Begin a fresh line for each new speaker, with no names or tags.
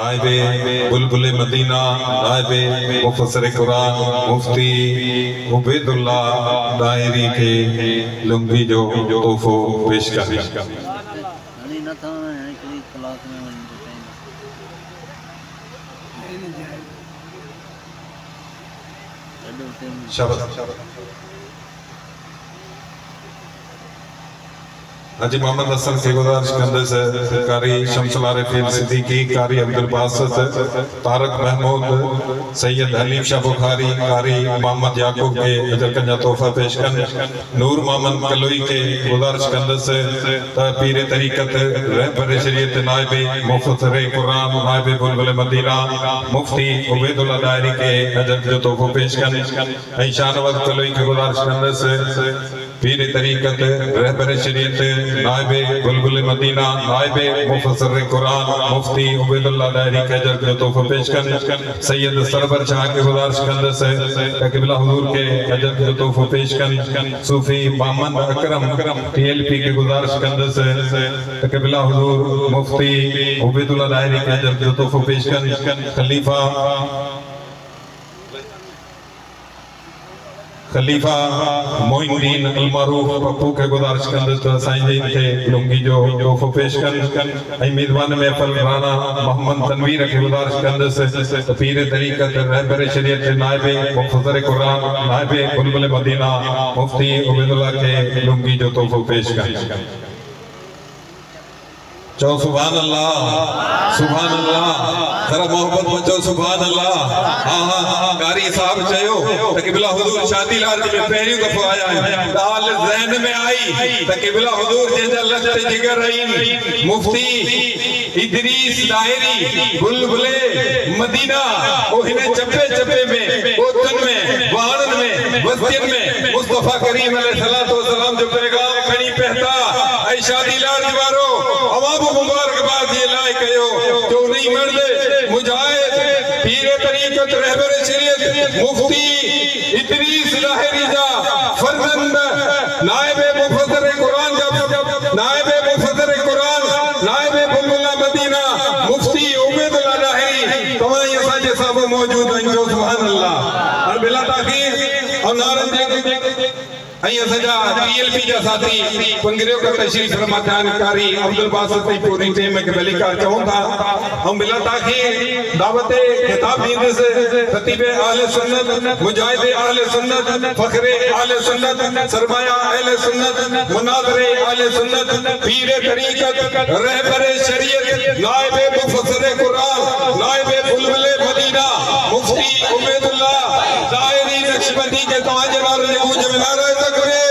नायबे बुलबुल Medina, नायबे मुफस्सिर Quran मुफ्ती उबैदुल्लाह दायरी के लुंगी जो तोहफो पेश कर हाजी मोहम्मद हसन के गुजारिश कंदे से कारी शमसुल आरिफीन सिद्दीकी, कारी अब्दुल बासित, तारक महमूद, सैयद हनीफ शाह बुखारी, कारी मोहम्मद याकूब के अजर कंजा तोहफा पेश कर। नूर मोहम्मद कलोई के गुजारिश कंदे से पीर तरीकत रहबर शरीयत नायबे मुफस्सिर कुरान नायबे बुलबुल मदीना मुफ्ती उबैदुल्लाह दायरी के अजर जो तोहफा पेश कर। शाहनवाज कलोई के गुजारिश कंदे से पीर तरीकत रहबर शरीयत नायबे बुलबुल मदीना नायबे मुफस्सिर कुरान मुफ्ती उबैदुल्लाह दायरी के अजर जो तोहफा पेश कर। सैयद सरवर शाह के गुजारिश कंदे से क़िबला हुजूर के अजर जो तोहफा पेश कर। सूफी मोहम्मद अकरम टीएलपी के गुजारिश कंदे से क़िबला हुजूर मुफ्ती उबैदुल्लाह दायरी के अजर जो तोहफा पेश कर। खलीफा मोइनुद्दीन अलमारूफ पप्पू के गुजारिश कंदे तो साईं के लुंगी जो तोहफो पेश कर। मेजबान महफिल राना मोहम्मद तनवीर के गुजारिश कंदे से पीर तरीकत रहबर शरीयत नायबे मुफस्सिर कुरान नायबे बुलबुल मदीना मुफ्ती उबैदुल्लाह के लुंगी जो तोहफो पेश कर। चो सुभान अल्लाह, सुभान अल्लाह, जरा मोहब्बत मचो सुभान अल्लाह। हाँ कारी साहब चयो क़िबला हुजूर शादी लाल में पहली दफा आया है, दाल ज़हन में आई क़िबला हुजूर जंजा लते जिगर रही मुफ्ती इदरीस दायरी बुलबुले मदीना ओ हिने चप्पे चप्पे में ओतन में वाणन में वस्तियन में मुस्तफा करीम अलैहिस्सलातु वस्सलाम जो पैगाम खणी पहता ऐ शादी लाल दीवारो अवाब मुबारकबाद ये लाए कयो जो नहीं मर्द मुजाहिद पीर तरीकत रहबर शरीयत मुफ्ती इदरीस लाहिरी जा फरजंद नायबे मुफस्सिर कुरान जब नायबे मुफस्सिर कुरान नायबे बुलबुल मदीना मुफ्ती उबैदुल्लाह लाहिरी तमाम असाजे सब मौजूद हैं। जो सुभान अल्लाह और बिला ताखीर और नारन सजा टीएलपी जा साथी पंगरियो का तशरीफ फरमातान कारी अब्दुल बासित पूरी टीम के बलिकार चाहूंगा हम बिला ताखीर दावत खिताब दीने से खतीब अहले सुन्नत मुजाहिद अहले सुन्नत फखरे अहले सुन्नत सरमाया अहले सुन्नत मुनाज़िर अहले सुन्नत पीर तरीकत रहबर शरीयत नायबे मुफस्सिर कुरान नायबे बुलबुल मदीना मुफ्ती उबैदुल्लाह दायरी नक्शबंदी के तमाम नारे गूंज मिला रहे तकबीर